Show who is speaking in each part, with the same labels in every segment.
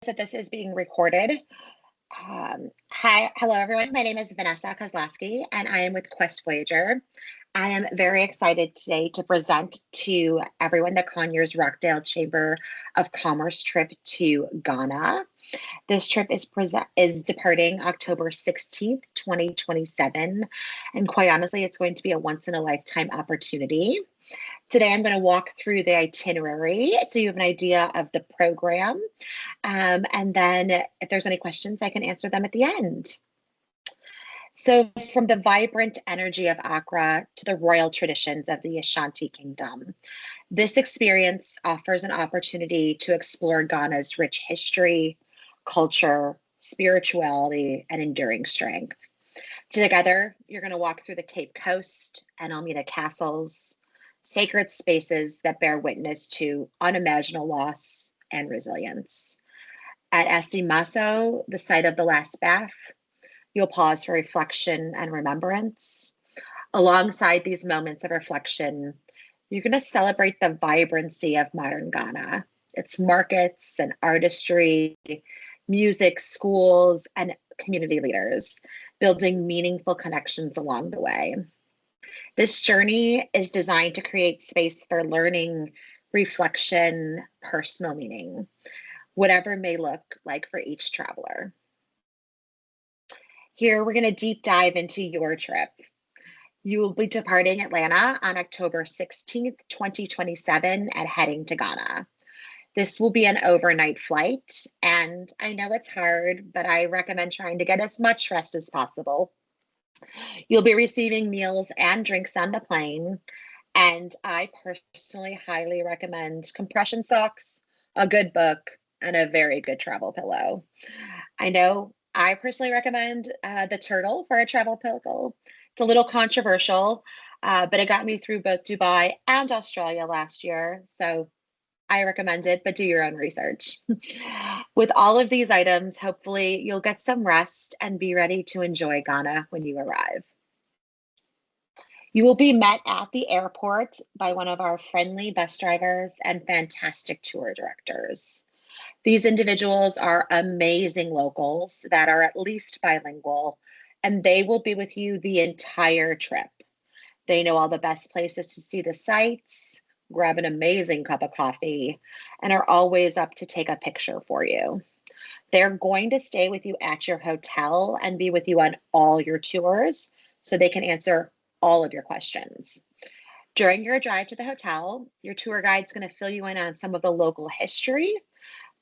Speaker 1: that this is being recorded. Hello everyone. My name is Vanessa Kozlowski, and I am with Quest Voyager. I am very excited today to present to everyone the Conyers Rockdale Chamber of Commerce trip to Ghana. This trip is departing October 16th, 2027, and quite honestly, it's going to be a once-in-a-lifetime opportunity. Today, I'm going to walk through the itinerary so you have an idea of the program. And then if there's any questions, I can answer them at the end. So from the vibrant energy of Accra to the royal traditions of the Ashanti Kingdom, this experience offers an opportunity to explore Ghana's rich history, culture, spirituality, and enduring strength. Together, you're going to walk through the Cape Coast and Elmina castles, sacred spaces that bear witness to unimaginable loss and resilience. At Esimaso, the site of the last bath, you'll pause for reflection and remembrance. Alongside these moments of reflection, you're going to celebrate the vibrancy of modern Ghana, its markets and artistry, music, schools, and community leaders, building meaningful connections along the way. This journey is designed to create space for learning, reflection, personal meaning, whatever it may look like for each traveler. Here, we're going to deep dive into your trip. You will be departing Atlanta on October 16th, 2027, and heading to Ghana. This will be an overnight flight, and I know it's hard, but I recommend trying to get as much rest as possible. You'll be receiving meals and drinks on the plane, and I personally highly recommend compression socks, a good book, and a very good travel pillow. I know I personally recommend the Turtle for a travel pillow. It's a little controversial, but it got me through both Dubai and Australia last year, so I recommend it, but do your own research. With all of these items, hopefully you'll get some rest and be ready to enjoy Ghana when you arrive. You will be met at the airport by one of our friendly bus drivers and fantastic tour directors. These individuals are amazing locals that are at least bilingual, and they will be with you the entire trip. They know all the best places to see the sights, grab an amazing cup of coffee, and are always up to take a picture for you. They're going to stay with you at your hotel and be with you on all your tours so they can answer all of your questions. During your drive to the hotel, your tour guide's going to fill you in on some of the local history,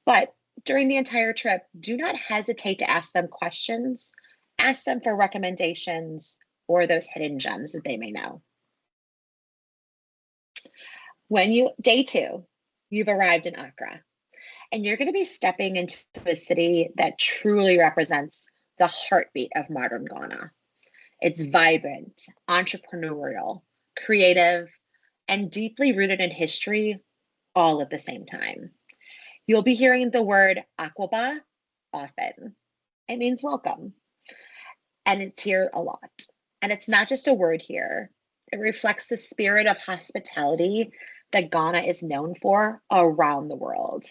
Speaker 1: but during the entire trip, do not hesitate to ask them questions, ask them for recommendations or those hidden gems that they may know. Day 2, you've arrived in Accra, and you're going to be stepping into a city that truly represents the heartbeat of modern Ghana. It's vibrant, entrepreneurial, creative, and deeply rooted in history all at the same time. You'll be hearing the word Akwaba often. It means welcome, and it's here a lot. And it's not just a word here. It reflects the spirit of hospitality that Ghana is known for around the world.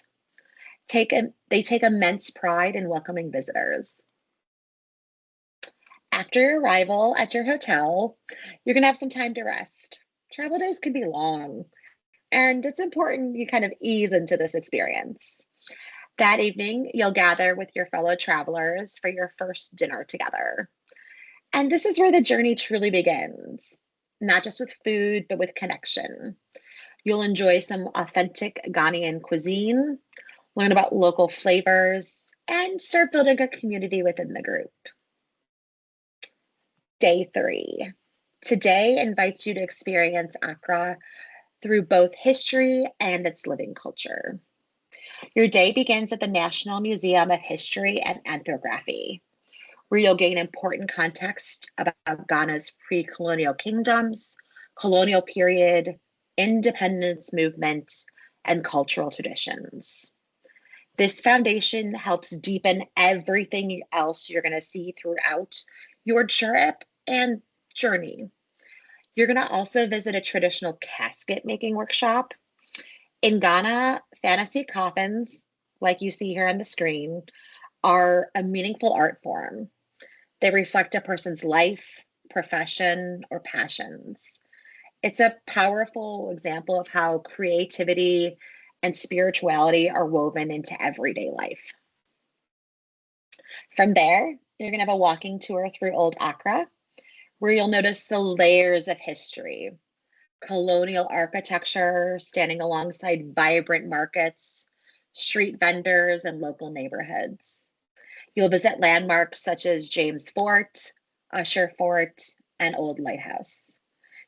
Speaker 1: They take immense pride in welcoming visitors. After your arrival at your hotel, you're going to have some time to rest. Travel days can be long, and it's important you kind of ease into this experience. That evening, you'll gather with your fellow travelers for your first dinner together. And this is where the journey truly begins, not just with food, but with connection. You'll enjoy some authentic Ghanaian cuisine, learn about local flavors, and start building a community within the group. Day 3. Today invites you to experience Accra through both history and its living culture. Your day begins at the National Museum of History and Ethnography, where you'll gain important context about Ghana's pre-colonial kingdoms, colonial period, independence movement, and cultural traditions. This foundation helps deepen everything else you're going to see throughout your trip and journey. You're going to also visit a traditional casket making workshop. In Ghana, fantasy coffins, like you see here on the screen, are a meaningful art form. They reflect a person's life, profession, or passions. It's a powerful example of how creativity and spirituality are woven into everyday life. From there, you're going to have a walking tour through Old Accra, where you'll notice the layers of history, colonial architecture standing alongside vibrant markets, street vendors, and local neighborhoods. You'll visit landmarks such as James Fort, Usher Fort, and Old Lighthouse.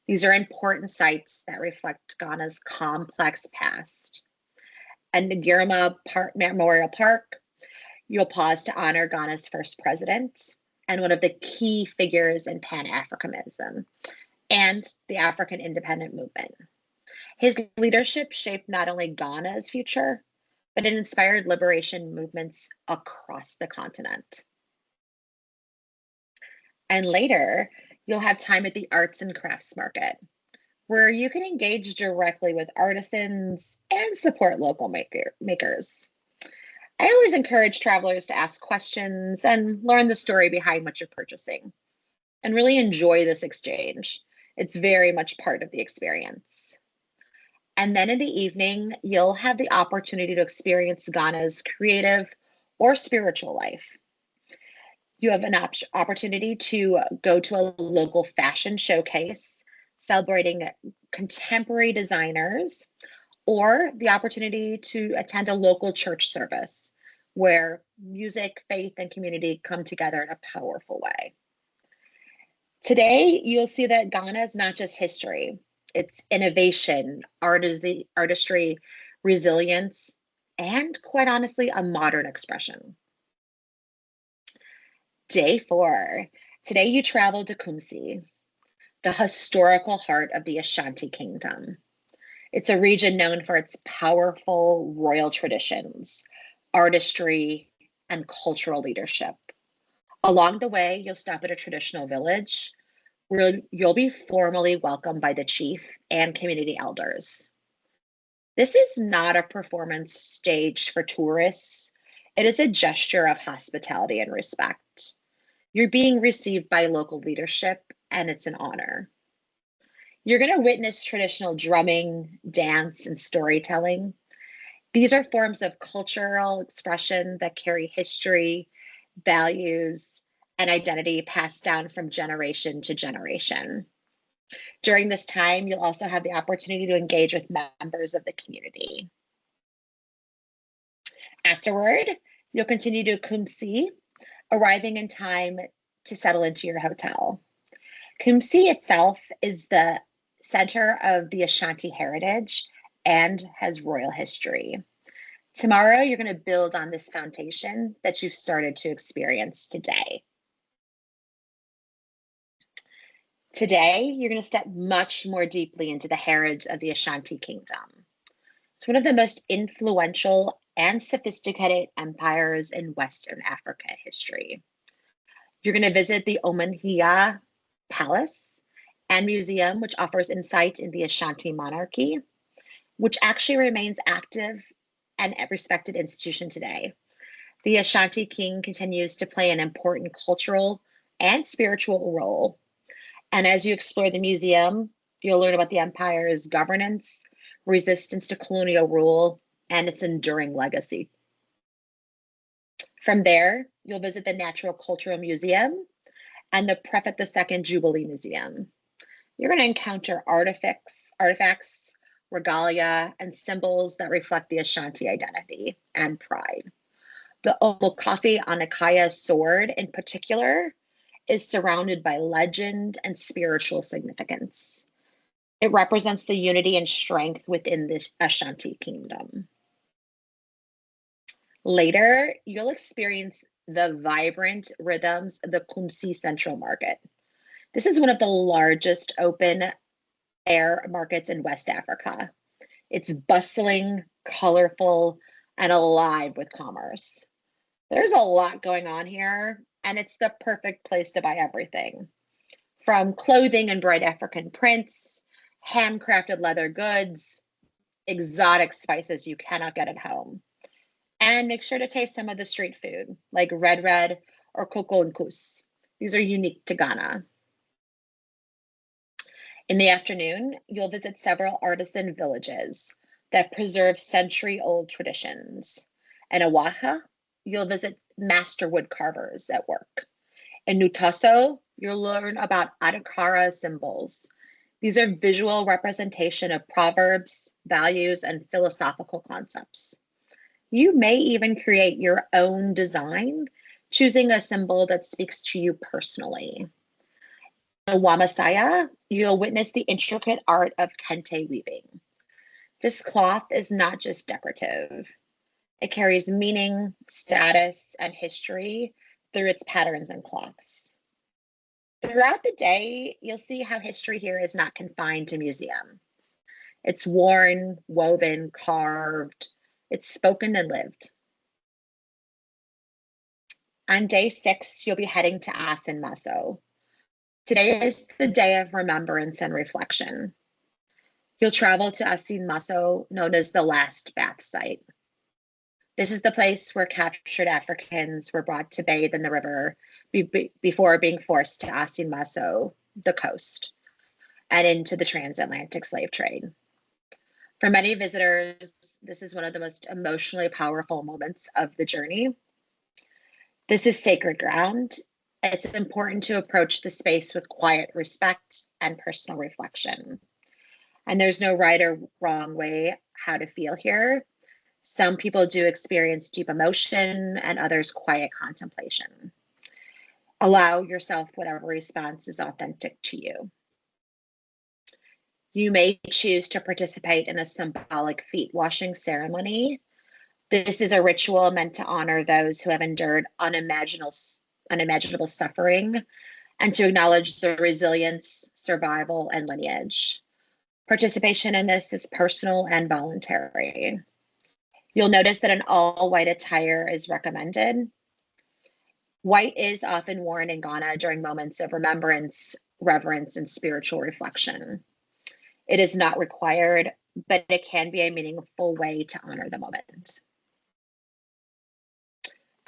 Speaker 1: These are important sites that reflect Ghana's complex past. And the Girma Memorial Park, you'll pause to honor Ghana's first president and one of the key figures in Pan-Africanism and the African independent movement. His leadership shaped not only Ghana's future, but it inspired liberation movements across the continent. And later, you'll have time at the Arts and Crafts Market, where you can engage directly with artisans and support local makers. I always encourage travelers to ask questions and learn the story behind what you're purchasing, and really enjoy this exchange. It's very much part of the experience. And then in the evening, you'll have the opportunity to experience Ghana's creative or spiritual life. You have an opportunity to go to a local fashion showcase celebrating contemporary designers, or the opportunity to attend a local church service where music, faith, and community come together in a powerful way. Today, you'll see that Ghana is not just history, it's innovation, artistry, resilience, and quite honestly, a modern expression. Day 4. Today you travel to Kumasi, the historical heart of the Ashanti Kingdom. It's a region known for its powerful royal traditions, artistry, and cultural leadership. Along the way, you'll stop at a traditional village where you'll be formally welcomed by the chief and community elders. This is not a performance staged for tourists. It is a gesture of hospitality and respect. You're being received by local leadership, and it's an honor. You're going to witness traditional drumming, dance, and storytelling. These are forms of cultural expression that carry history, values, and identity passed down from generation to generation. During this time, you'll also have the opportunity to engage with members of the community. Afterward, you'll continue to Kumasi, arriving in time to settle into your hotel. Kumasi itself is the center of the Ashanti heritage and has royal history. Tomorrow, you're going to build on this foundation that you've started to experience today. Today, you're going to step much more deeply into the heritage of the Ashanti Kingdom. It's one of the most influential and sophisticated empires in Western Africa history. You're going to visit the Omanhia Palace and Museum, which offers insight in the Ashanti monarchy, which actually remains active and a respected institution today. The Ashanti king continues to play an important cultural and spiritual role. And as you explore the museum, you'll learn about the empire's governance, resistance to colonial rule, and its enduring legacy. From there, you'll visit the Natural Cultural Museum and the Prefect II Jubilee Museum. You're going to encounter artifacts, regalia, and symbols that reflect the Ashanti identity and pride. The Omokafi Anakaya sword, in particular, is surrounded by legend and spiritual significance. It represents the unity and strength within the Ashanti Kingdom. Later, you'll experience the vibrant rhythms of the Kumasi Central Market. This is one of the largest open air markets in West Africa. It's bustling, colorful, and alive with commerce. There's a lot going on here, and it's the perfect place to buy everything. From clothing and bright African prints, handcrafted leather goods, exotic spices you cannot get at home. And make sure to taste some of the street food, like red or coco and kus. These are unique to Ghana. In the afternoon, you'll visit several artisan villages that preserve century-old traditions. In Oahu, you'll visit master wood carvers at work. In Nutaso, you'll learn about Adhikara symbols. These are visual representation of proverbs, values, and philosophical concepts. You may even create your own design, choosing a symbol that speaks to you personally. In Wamasaya, you'll witness the intricate art of kente weaving. This cloth is not just decorative. It carries meaning, status, and history through its patterns and cloths. Throughout the day, you'll see how history here is not confined to museums. It's worn, woven, carved, it's spoken and lived. On day 6, you'll be heading to Asin Maso. Today is the day of remembrance and reflection. You'll travel to Asin Maso, known as the last bath site. This is the place where captured Africans were brought to bathe in the river before being forced to Asin Maso, the coast, and into the transatlantic slave trade. For many visitors, this is one of the most emotionally powerful moments of the journey. This is sacred ground. It's important to approach the space with quiet respect and personal reflection. And there's no right or wrong way how to feel here. Some people do experience deep emotion and others quiet contemplation. Allow yourself whatever response is authentic to you. You may choose to participate in a symbolic feet washing ceremony. This is a ritual meant to honor those who have endured unimaginable suffering and to acknowledge their resilience, survival, and lineage. Participation in this is personal and voluntary. You'll notice that an all-white attire is recommended. White is often worn in Ghana during moments of remembrance, reverence, and spiritual reflection. It is not required, but it can be a meaningful way to honor the moment.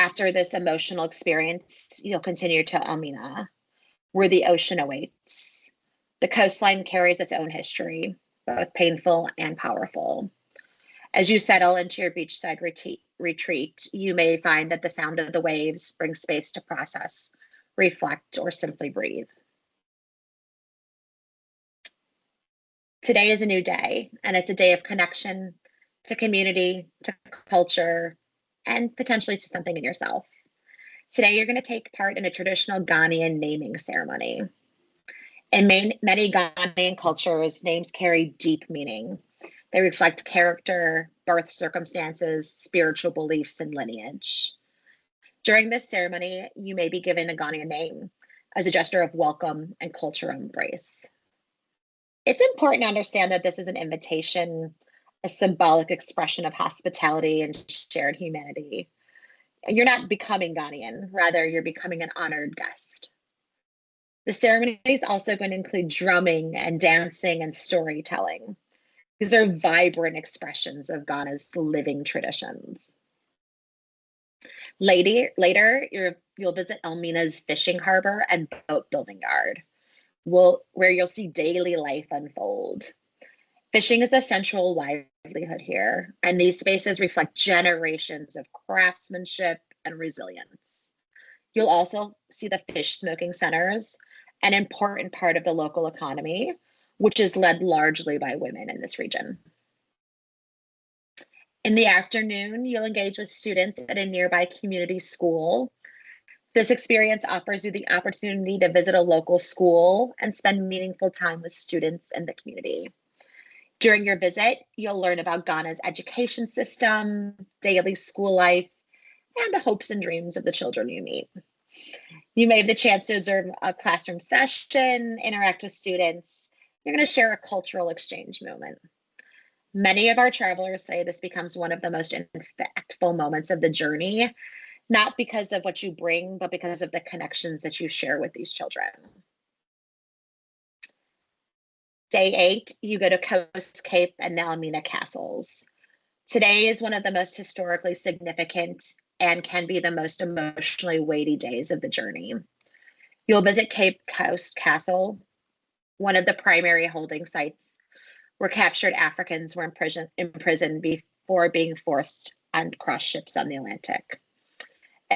Speaker 1: After this emotional experience, you'll continue to Elmina, where the ocean awaits. The coastline carries its own history, both painful and powerful. As you settle into your beachside retreat, you may find that the sound of the waves brings space to process, reflect, or simply breathe. Today is a new day, and it's a day of connection to community, to culture, and potentially to something in yourself. Today, you're going to take part in a traditional Ghanaian naming ceremony. In many Ghanaian cultures, names carry deep meaning. They reflect character, birth circumstances, spiritual beliefs, and lineage. During this ceremony, you may be given a Ghanaian name as a gesture of welcome and cultural embrace. It's important to understand that this is an invitation, a symbolic expression of hospitality and shared humanity. You're not becoming Ghanaian, rather, you're becoming an honored guest. The ceremony is also going to include drumming and dancing and storytelling. These are vibrant expressions of Ghana's living traditions. Later, you'll visit Elmina's fishing harbor and boat building yard, where you'll see daily life unfold. Fishing is a central livelihood here, and these spaces reflect generations of craftsmanship and resilience. You'll also see the fish smoking centers, an important part of the local economy, which is led largely by women in this region. In the afternoon, you'll engage with students at a nearby community school. This experience offers you the opportunity to visit a local school and spend meaningful time with students in the community. During your visit, you'll learn about Ghana's education system, daily school life, and the hopes and dreams of the children you meet. You may have the chance to observe a classroom session, interact with students. You're going to share a cultural exchange moment. Many of our travelers say this becomes one of the most impactful moments of the journey, not because of what you bring, but because of the connections that you share with these children. Day 8, you go to Coast Cape and the Elmina Castles. Today is one of the most historically significant and can be the most emotionally weighty days of the journey. You'll visit Cape Coast Castle, one of the primary holding sites where captured Africans were imprisoned before being forced on cross ships on the Atlantic.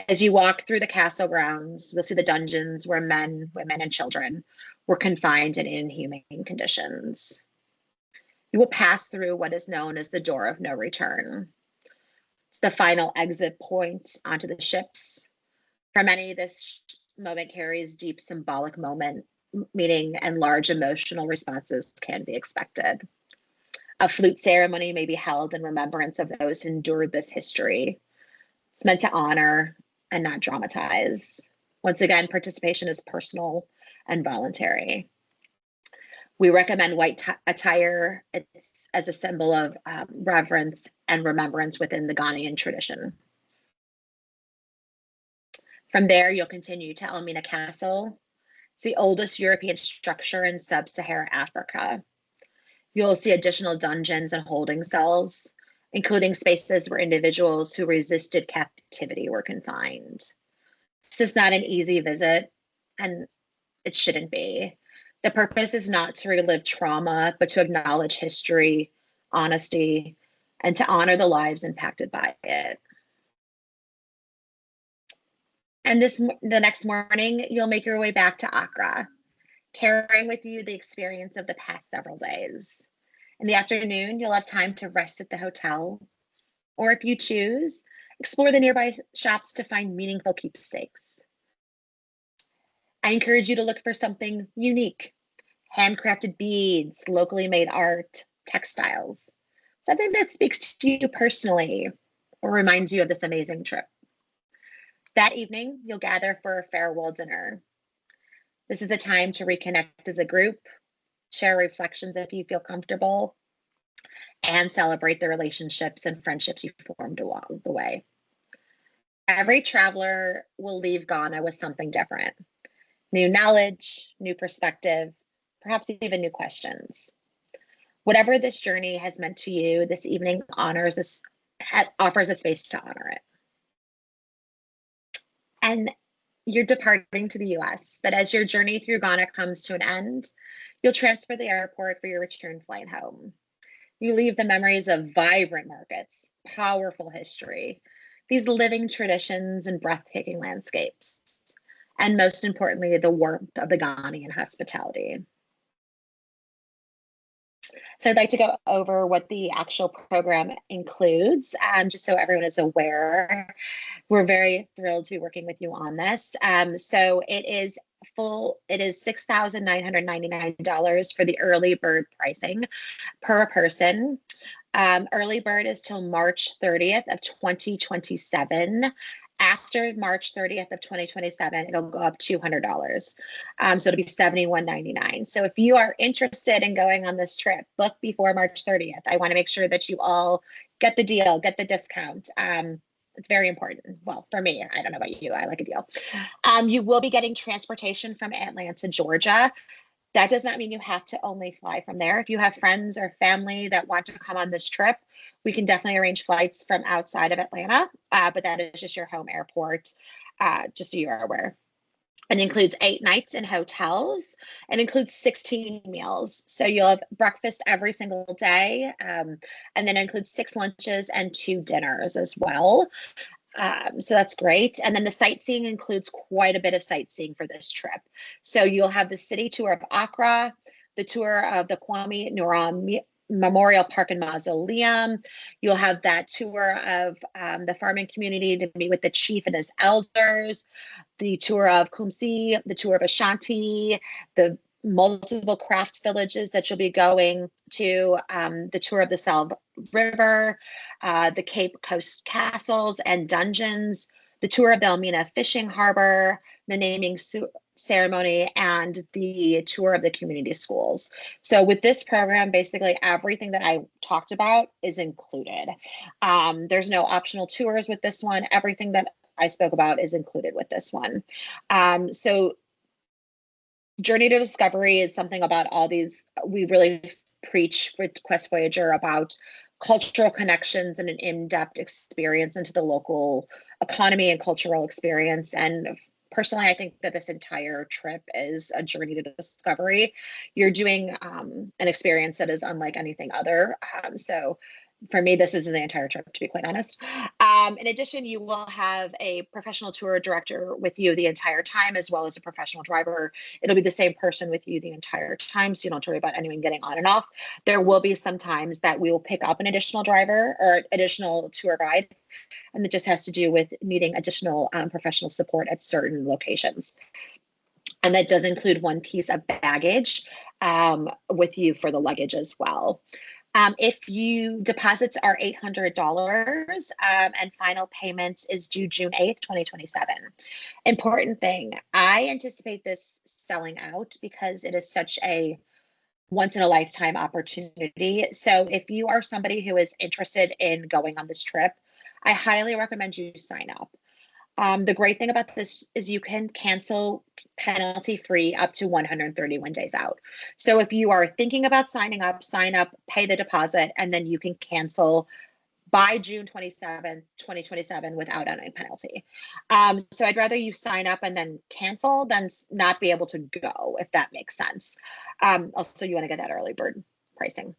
Speaker 1: As you walk through the castle grounds, you'll see the dungeons where men, women, and children were confined in inhumane conditions. You will pass through what is known as the Door of No Return. It's the final exit point onto the ships. For many, this moment carries deep symbolic meaning, and large emotional responses can be expected. A flute ceremony may be held in remembrance of those who endured this history. It's meant to honor and not dramatize. Once again, participation is personal and voluntary. We recommend white attire as a symbol of reverence and remembrance within the Ghanaian tradition. From there, you'll continue to Elmina Castle. It's the oldest European structure in sub-Saharan Africa. You'll see additional dungeons and holding cells, including spaces where individuals who resisted captivity were confined. This is not an easy visit, and it shouldn't be. The purpose is not to relive trauma, but to acknowledge history, honesty, and to honor the lives impacted by it. And the next morning, you'll make your way back to Accra, carrying with you the experience of the past several days. In the afternoon, you'll have time to rest at the hotel, or if you choose, explore the nearby shops to find meaningful keepsakes. I encourage you to look for something unique, handcrafted beads, locally made art, textiles, something that speaks to you personally or reminds you of this amazing trip. That evening, you'll gather for a farewell dinner. This is a time to reconnect as a group, share reflections if you feel comfortable, and celebrate the relationships and friendships you formed along the way. Every traveler will leave Ghana with something different. New knowledge, new perspective, perhaps even new questions. Whatever this journey has meant to you, this evening offers a space to honor it. And you're departing to the US, but as your journey through Ghana comes to an end, you'll transfer the airport for your return flight home. You leave the memories of vibrant markets, powerful history, these living traditions and breathtaking landscapes, and most importantly, the warmth of the Ghanaian hospitality. So I'd like to go over what the actual program includes, just so everyone is aware. We're very thrilled to be working with you on this. So it is $6,999 for the early bird pricing per person. Early bird is till March 30th of 2027. After March 30th of 2027, it'll go up $200. So it'll be $71.99. So if you are interested in going on this trip, book before March 30th. I want to make sure that you all get the deal, get the discount. It's very important. Well, for me, I don't know about you, I like a deal. You will be getting transportation from Atlanta, Georgia. That does not mean you have to only fly from there. If you have friends or family that want to come on this trip, we can definitely arrange flights from outside of Atlanta, but that is just your home airport, just so you are aware. It includes 8 nights in hotels. It includes 16 meals. So you'll have breakfast every single day, and then it includes 6 lunches and 2 dinners as well. So that's great. And then the sightseeing includes quite a bit of sightseeing for this trip. So you'll have the city tour of Accra, the tour of the Kwame Nkrumah Memorial Park and Mausoleum. You'll have that tour of the farming community to meet with the chief and his elders, the tour of Kumasi, the tour of Ashanti, the multiple craft villages that you'll be going to, the tour of the Salve River, the Cape Coast castles and dungeons, the tour of the Elmina Fishing Harbor, the naming ceremony, and the tour of the community schools. So with this program, basically everything that I talked about is included. There's no optional tours with this one. Everything that I spoke about is included with this one. So Journey to Discovery is something about all these, we really preach for Quest Voyager about cultural connections and an in-depth experience into the local economy and cultural experience. And personally, I think that this entire trip is a journey to discovery. You're doing an experience that is unlike anything other. So for me, this is the entire trip, to be quite honest. In addition, you will have a professional tour director with you the entire time, as well as a professional driver. It'll be the same person with you the entire time, so you don't have to worry about anyone getting on and off. There will be some times that we will pick up an additional driver or additional tour guide, and it just has to do with needing additional professional support at certain locations. And that does include one piece of baggage with you for the luggage as well. If you deposits are $800 and final payment is due June 8th, 2027. Important thing, I anticipate this selling out because it is such a once in a lifetime opportunity. So if you are somebody who is interested in going on this trip, I highly recommend you sign up. The great thing about this is you can cancel penalty free up to 131 days out. So if you are thinking about signing up, sign up, pay the deposit, and then you can cancel by June 27th, 2027 without any penalty. So I'd rather you sign up and then cancel than not be able to go, if that makes sense. Also, you want to get that early bird pricing.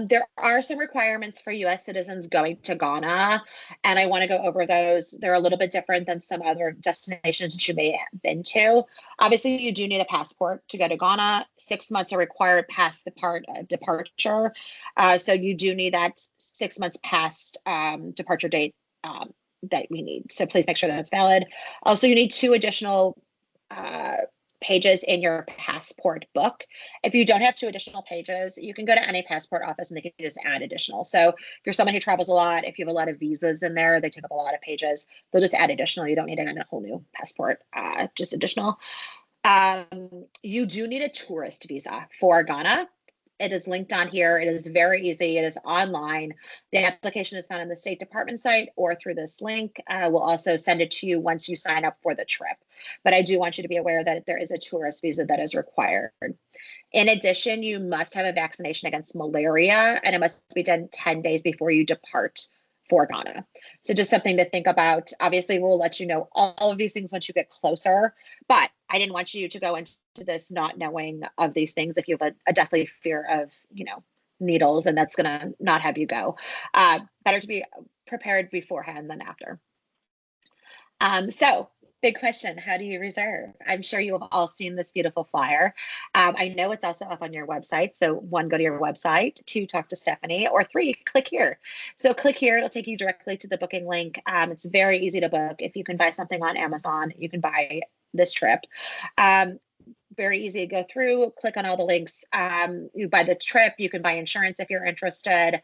Speaker 1: There are some requirements for US citizens going to Ghana, and I want to go over those. They're a little bit different than some other destinations that you may have been to. Obviously, you do need a passport to go to Ghana. 6 months are required past the part of departure. So you do need that 6 months past departure date that we need. So please make sure that's valid. Also, you need 2 additional pages in your passport book. If you don't have 2 additional pages, you can go to any passport office and they can just add additional. So if you're someone who travels a lot, if you have a lot of visas in there, they take up a lot of pages, they'll just add additional. You don't need to add a whole new passport, just additional. You do need a tourist visa for Ghana. It is linked on here. It is very easy. It is online. The application is found on the State Department site or through this link. We'll also send it to you once you sign up for the trip. But I do want you to be aware that there is a tourist visa that is required. In addition, you must have a vaccination against malaria, and it must be done 10 days before you depart for Ghana. So just something to think about. Obviously, we'll let you know all of these things once you get closer, but I didn't want you to go into this not knowing of these things if you have a deathly fear of, needles, and that's going to not have you go. Better to be prepared beforehand than after. So big question, how do you reserve? I'm sure you have all seen this beautiful flyer. I know it's also up on your website. So 1, go to your website, 2, talk to Stephanie, or 3, click here. So click here, it'll take you directly to the booking link. It's very easy to book. If you can buy something on Amazon, you can buy this trip. Very easy to go through, click on all the links. You buy the trip, you can buy insurance if you're interested.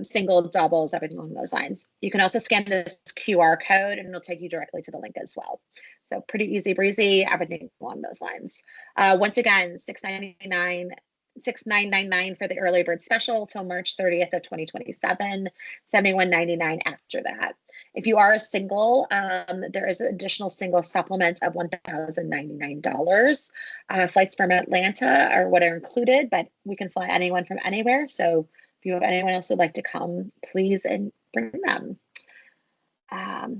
Speaker 1: Single, doubles, everything along those lines. You can also scan this QR code and it'll take you directly to the link as well. So pretty easy breezy, everything along those lines. Once again, $69.99 for the early bird special till March 30th of 2027, $71.99 after that. If you are a single, there is an additional single supplement of $1,099. Flights from Atlanta are what are included, but we can fly anyone from anywhere. So if you have anyone else who'd like to come, please and bring them.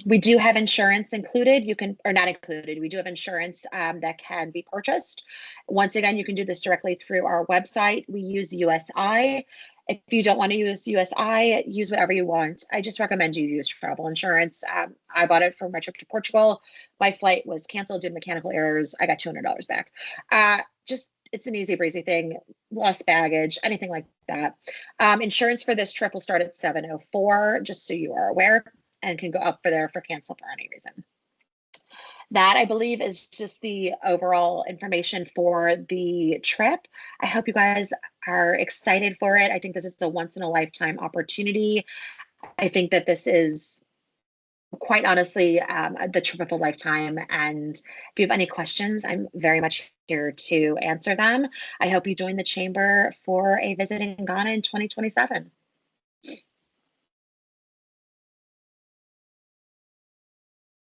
Speaker 1: We do have insurance included. Or not included. We do have insurance that can be purchased. Once again, you can do this directly through our website. We use USI. If you don't want to use USI, use whatever you want. I just recommend you use travel insurance. I bought it for my trip to Portugal. My flight was canceled due to mechanical errors. I got $200 back. It's an easy breezy thing, lost baggage, anything like that. Insurance for this trip will start at $704, just so you are aware, and can go up for cancel for any reason. That, I believe, is just the overall information for the trip. I hope you guys are excited for it. I think this is a once in a lifetime opportunity. I think that this is quite honestly the trip of a lifetime. And if you have any questions, I'm very much here to answer them. I hope you join the chamber for a visit in Ghana in 2027.